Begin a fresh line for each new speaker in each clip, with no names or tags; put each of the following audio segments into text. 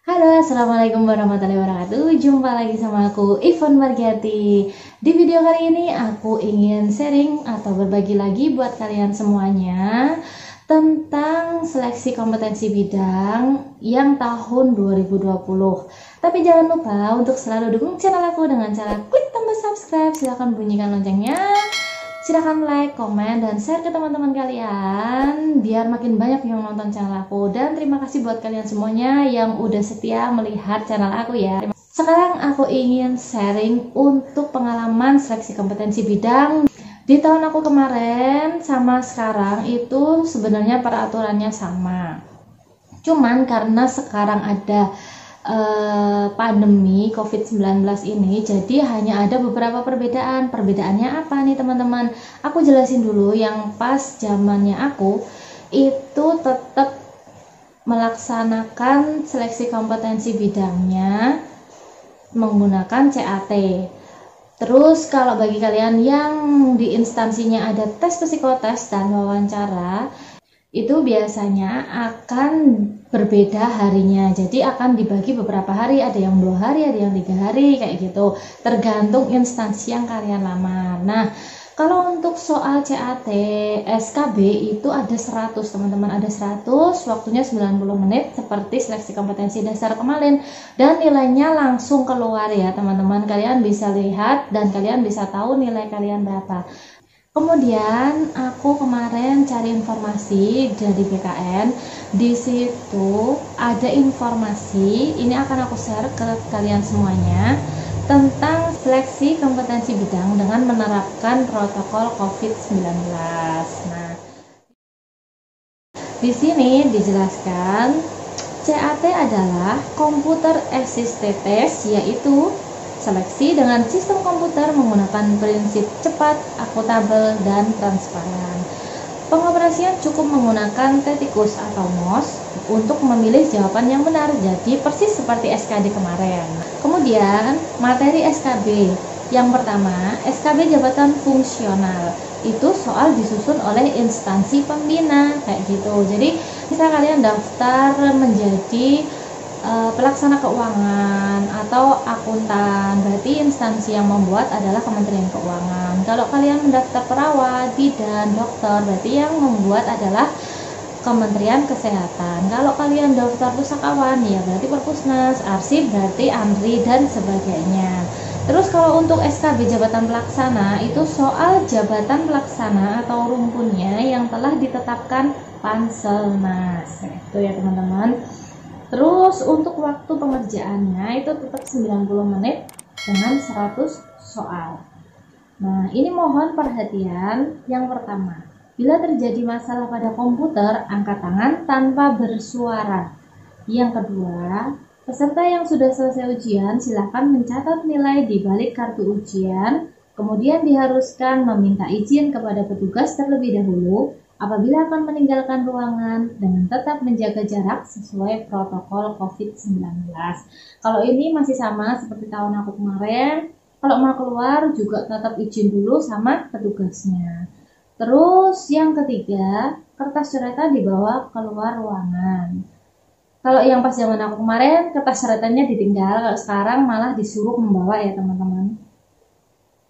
Halo, assalamualaikum warahmatullahi wabarakatuh. Jumpa lagi sama aku, Ivon Margiati. Di video kali ini aku ingin sharing atau berbagi lagi buat kalian semuanya tentang seleksi kompetensi bidang yang tahun 2020. Tapi jangan lupa untuk selalu dukung channel aku dengan cara klik tombol subscribe. Silahkan bunyikan loncengnya. Silahkan like, komen, dan share ke teman-teman kalian biar makin banyak yang nonton channel aku. Dan terima kasih buat kalian semuanya yang udah setia melihat channel aku ya. Sekarang aku ingin sharing untuk pengalaman seleksi kompetensi bidang di tahun aku kemarin sama sekarang itu sebenarnya peraturannya sama. Cuman karena sekarang ada pandemi COVID-19 ini, jadi hanya ada beberapa perbedaan. Perbedaannya apa nih teman-teman? Aku jelasin dulu. Yang pas zamannya aku itu tetap melaksanakan seleksi kompetensi bidangnya menggunakan CAT. Terus kalau bagi kalian yang di instansinya ada tes psikotes dan wawancara, itu biasanya akan berbeda harinya, jadi akan dibagi beberapa hari, ada yang 2 hari, ada yang 3 hari, kayak gitu, tergantung instansi yang kalian lamar. Nah, kalau untuk soal CAT SKB itu ada 100 teman-teman, ada 100, waktunya 90 menit seperti seleksi kompetensi dasar kemarin, dan nilainya langsung keluar ya teman-teman, kalian bisa lihat dan kalian bisa tahu nilai kalian berapa. Kemudian aku kemarin cari informasi dari BKN. Di situ ada informasi, ini akan aku share ke kalian semuanya tentang seleksi kompetensi bidang dengan menerapkan protokol COVID-19. Nah, di sini dijelaskan CAT adalah Computer Assisted Test, yaitu seleksi dengan sistem komputer menggunakan prinsip cepat, akuntabel, dan transparan. Pengoperasian cukup menggunakan tetikus atau mouse untuk memilih jawaban yang benar, jadi persis seperti SKD kemarin. Kemudian materi SKB. Yang pertama, SKB jabatan fungsional. Itu soal disusun oleh instansi pembina, kayak gitu. Jadi, bisa kalian daftar menjadi pelaksana keuangan atau akuntan, berarti instansi yang membuat adalah Kementerian Keuangan. Kalau kalian mendaftar perawat, bidan, dokter, berarti yang membuat adalah Kementerian Kesehatan. Kalau kalian daftar pusakawan, ya berarti Perpusnas, arsip berarti ANRI, dan sebagainya. Terus kalau untuk SKB jabatan pelaksana, itu soal jabatan pelaksana atau rumpunnya yang telah ditetapkan Panselnas. Itu ya teman-teman. Terus untuk waktu pengerjaannya itu tetap 90 menit dengan 100 soal. Nah, ini mohon perhatian. Yang pertama, bila terjadi masalah pada komputer, angkat tangan tanpa bersuara. Yang kedua, peserta yang sudah selesai ujian silakan mencatat nilai di balik kartu ujian, kemudian diharuskan meminta izin kepada petugas terlebih dahulu apabila akan meninggalkan ruangan dengan tetap menjaga jarak sesuai protokol COVID-19. Kalau ini masih sama seperti tahun aku kemarin, kalau mau keluar juga tetap izin dulu sama petugasnya. Terus yang ketiga, kertas coretan dibawa keluar ruangan. Kalau yang pas zaman aku kemarin, kertas coretannya ditinggal, kalau sekarang malah disuruh membawa ya teman-teman.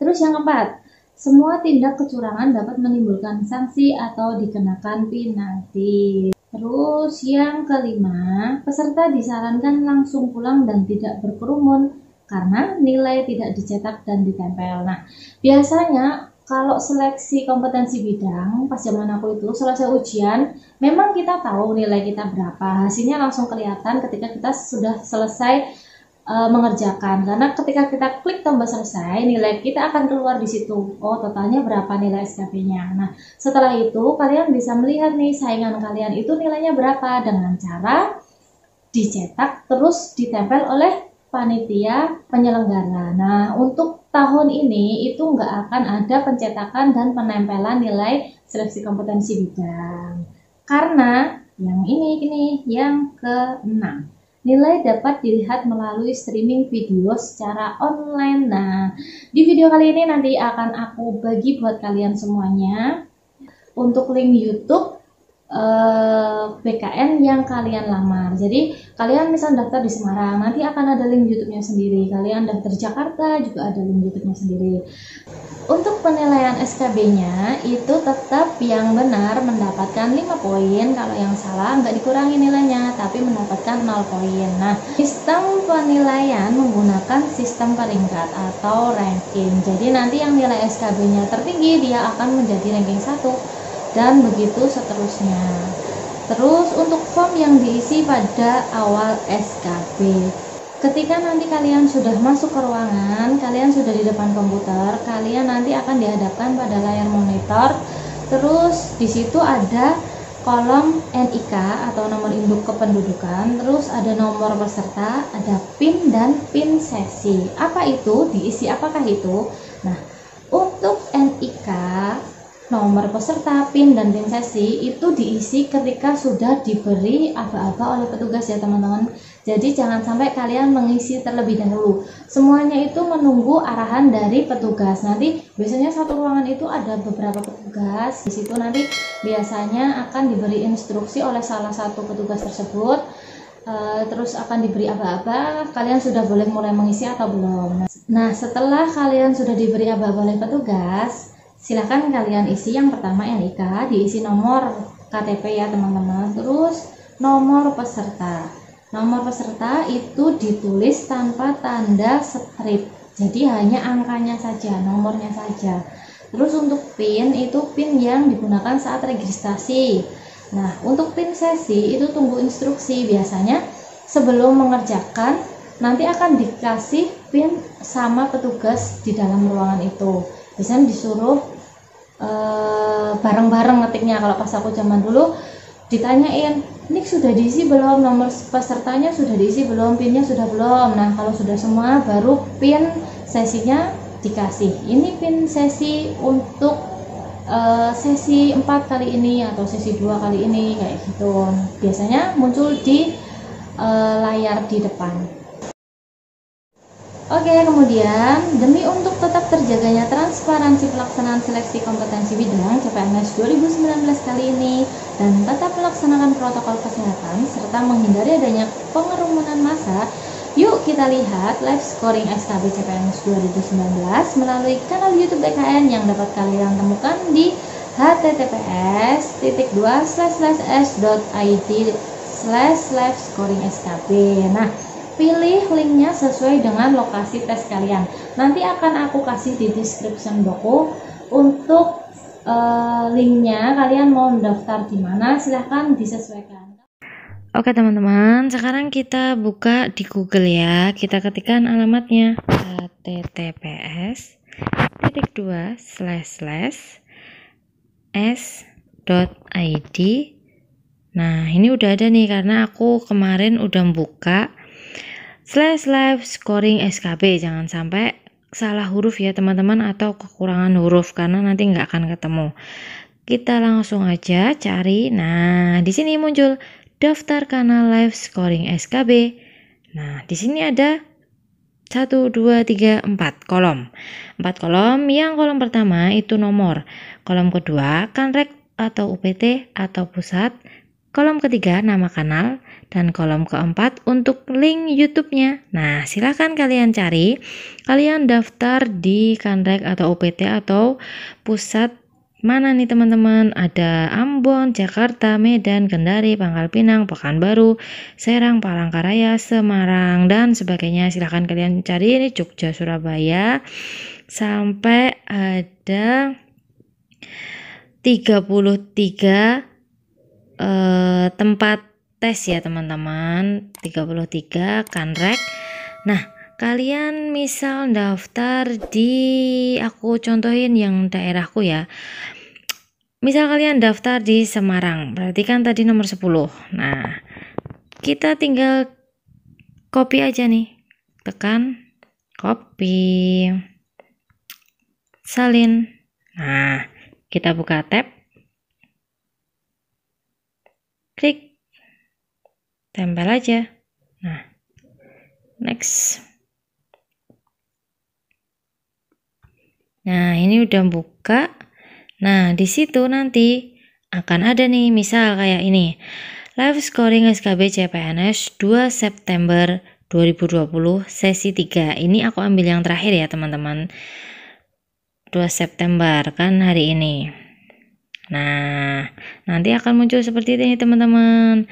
Terus yang keempat, semua tindak kecurangan dapat menimbulkan sanksi atau dikenakan penalti. Terus yang kelima, peserta disarankan langsung pulang dan tidak berkerumun karena nilai tidak dicetak dan ditempel. Nah, biasanya kalau seleksi kompetensi bidang pas zaman aku itu selesai ujian, memang kita tahu nilai kita berapa. Hasilnya langsung kelihatan ketika kita sudah selesai mengerjakan, karena ketika kita klik tombol selesai, nilai kita akan keluar di situ. Oh, totalnya berapa nilai SKP-nya. Nah, setelah itu kalian bisa melihat nih saingan kalian itu nilainya berapa dengan cara dicetak terus ditempel oleh panitia penyelenggara. Nah, untuk tahun ini itu nggak akan ada pencetakan dan penempelan nilai seleksi kompetensi bidang. Karena yang ini yang ke-6. Nilai dapat dilihat melalui streaming video secara online. Nah, di video kali ini nanti akan aku bagi buat kalian semuanya untuk link YouTube BKN yang kalian lamar. Jadi kalian misal daftar di Semarang, nanti akan ada link YouTube-nya sendiri. Kalian daftar di Jakarta juga ada link YouTube-nya sendiri. Untuk penilaian SKB-nya itu tetap yang benar mendapatkan 5 poin, kalau yang salah nggak dikurangi nilainya tapi mendapatkan 0 poin. Nah, sistem penilaian menggunakan sistem peringkat atau ranking. Jadi nanti yang nilai SKB-nya tertinggi dia akan menjadi ranking 1 dan begitu seterusnya. Terus untuk form yang diisi pada awal SKB. Ketika nanti kalian sudah masuk ke ruangan, kalian sudah di depan komputer, kalian nanti akan dihadapkan pada layar monitor. Terus di situ ada kolom NIK atau nomor induk kependudukan, terus ada nomor peserta, ada PIN dan PIN sesi. Apa itu? Diisi apakah itu? Nah, untuk NIK, nomor peserta, PIN dan PIN sesi itu diisi ketika sudah diberi aba-aba oleh petugas ya teman-teman. Jadi jangan sampai kalian mengisi terlebih dahulu. Semuanya itu menunggu arahan dari petugas. Nanti biasanya satu ruangan itu ada beberapa petugas. Di situ nanti biasanya akan diberi instruksi oleh salah satu petugas tersebut. Terus akan diberi aba-aba. Kalian sudah boleh mulai mengisi atau belum? Nah, setelah kalian sudah diberi aba-aba oleh petugas, silakan kalian isi. Yang pertama NIK, diisi nomor KTP ya teman-teman. Terus nomor peserta. Nomor peserta itu ditulis tanpa tanda strip, jadi hanya angkanya saja, nomornya saja. Terus untuk PIN itu PIN yang digunakan saat registrasi. Nah, untuk PIN sesi itu tunggu instruksi. Biasanya sebelum mengerjakan nanti akan dikasih PIN sama petugas di dalam ruangan itu. Biasanya disuruh bareng-bareng ngetiknya. Kalau pas aku zaman dulu ditanyain, ini sudah diisi belum, nomor pesertanya sudah diisi belum, pinnya sudah belum. Nah, kalau sudah semua baru pin sesinya dikasih. Ini pin sesi untuk sesi 4 kali ini atau sesi 2 kali ini kayak gitu. Biasanya muncul di layar di depan. Oke, kemudian demi untuk tetap terjaganya transparansi pelaksanaan seleksi kompetensi bidang CPNS 2019 kali ini dan tetap melaksanakan protokol kesehatan serta menghindari adanya pengerumunan massa, yuk kita lihat live scoring SKB CPNS 2019 melalui kanal YouTube BKN yang dapat kalian temukan di https://s.id/live-scoring-skb. Nah, pilih linknya sesuai dengan lokasi tes kalian. Nanti akan aku kasih di description box untuk linknya. Kalian mau mendaftar di mana silahkan disesuaikan.
Oke teman-teman, sekarang kita buka di Google ya. Kita ketikkan alamatnya https://s.id. Nah, ini udah ada nih karena aku kemarin udah buka /live scoring SKB. Jangan sampai salah huruf ya teman-teman atau kekurangan huruf karena nanti nggak akan ketemu. Kita langsung aja cari. Nah, di sini muncul daftar kanal live scoring SKB. Nah, di sini ada 1, 2, 3, 4 kolom. 4 kolom. Yang kolom pertama itu nomor. Kolom kedua kanrek atau UPT atau pusat. Kolom ketiga nama kanal. Dan kolom keempat untuk link YouTube-nya. Nah, silahkan kalian cari. Kalian daftar di kanrek atau UPT atau pusat mana nih teman-teman? Ada Ambon, Jakarta, Medan, Kendari, Pangkal Pinang, Pekanbaru, Serang, Palangkaraya, Semarang, dan sebagainya. Silahkan kalian cari ini Jogja, Surabaya. Sampai ada 33 tempat tes ya teman-teman. 33 kanrek. Nah, kalian misal daftar di, aku contohin yang daerahku ya. Misal kalian daftar di Semarang, berarti kan tadi nomor 10. Nah, kita tinggal copy aja nih. Tekan copy. Salin. Nah, kita buka tab. Klik. Tempel aja. Nah, next. Nah, ini udah buka. Nah, di situ nanti akan ada nih, misal kayak ini. Live scoring SKB CPNS 2 September 2020 sesi 3. Ini aku ambil yang terakhir ya teman-teman. 2 September kan hari ini. Nah, nanti akan muncul seperti ini teman-teman.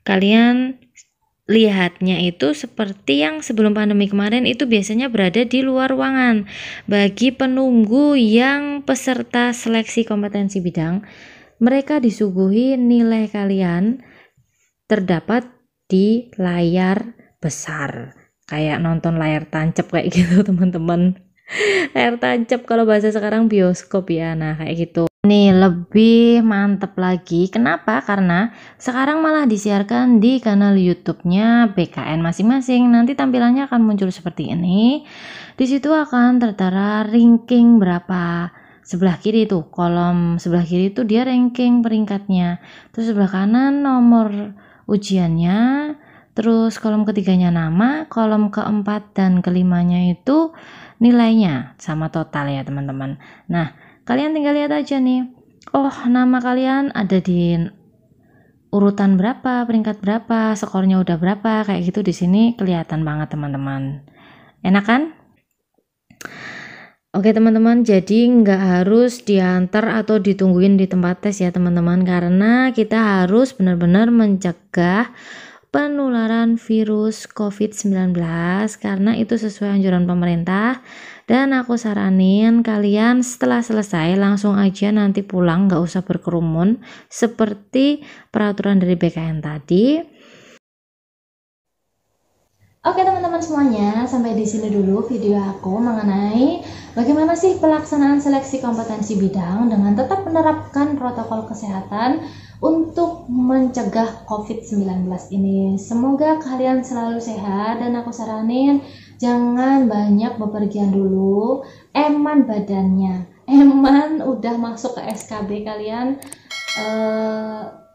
Kalian lihatnya itu seperti yang sebelum pandemi kemarin itu biasanya berada di luar ruangan. Bagi penunggu yang peserta seleksi kompetensi bidang, mereka disuguhi nilai kalian terdapat di layar besar. Kayak nonton layar tancap kayak gitu teman-teman. Layar tancap kalau bahasa sekarang bioskop ya. Nah kayak gitu. Nih lebih mantep lagi. Kenapa? Karena sekarang malah disiarkan di kanal YouTube-nya BKN masing-masing. Nanti tampilannya akan muncul seperti ini. Di situ akan tertera ranking berapa. Sebelah kiri itu, kolom sebelah kiri itu dia ranking peringkatnya. Terus sebelah kanan nomor ujiannya. Terus kolom ketiganya nama, kolom keempat dan kelimanya itu nilainya sama total ya teman-teman. Nah, kalian tinggal lihat aja nih. Oh, nama kalian ada di urutan berapa, peringkat berapa, skornya udah berapa, kayak gitu di sini kelihatan banget teman-teman. Enak kan? Oke teman-teman, jadi nggak harus diantar atau ditungguin di tempat tes ya teman-teman, karena kita harus benar-benar mencegah penularan virus COVID-19 karena itu sesuai anjuran pemerintah. Dan aku saranin kalian setelah selesai langsung aja nanti pulang, nggak usah berkerumun seperti peraturan dari BKN tadi.
Oke teman-teman semuanya, sampai di sini dulu video aku mengenai bagaimana sih pelaksanaan seleksi kompetensi bidang dengan tetap menerapkan protokol kesehatan untuk mencegah COVID-19 ini. Semoga kalian selalu sehat dan aku saranin jangan banyak bepergian dulu. Eman badannya, eman udah masuk ke SKB kalian,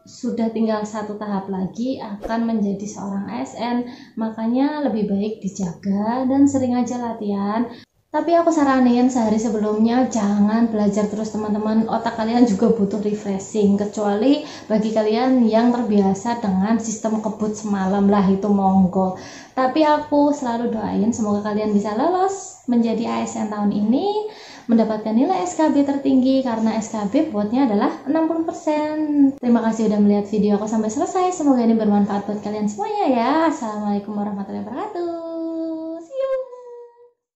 sudah tinggal satu tahap lagi akan menjadi seorang ASN. Makanya lebih baik dijaga dan sering aja latihan. Tapi aku saranin sehari sebelumnya jangan belajar terus teman-teman, otak kalian juga butuh refreshing, kecuali bagi kalian yang terbiasa dengan sistem kebut semalam lah itu monggo. Tapi aku selalu doain semoga kalian bisa lolos menjadi ASN tahun ini, mendapatkan nilai SKB tertinggi karena SKB buatnya adalah 60%. Terima kasih udah melihat video aku sampai selesai, semoga ini bermanfaat buat kalian semuanya ya. Assalamualaikum warahmatullahi wabarakatuh.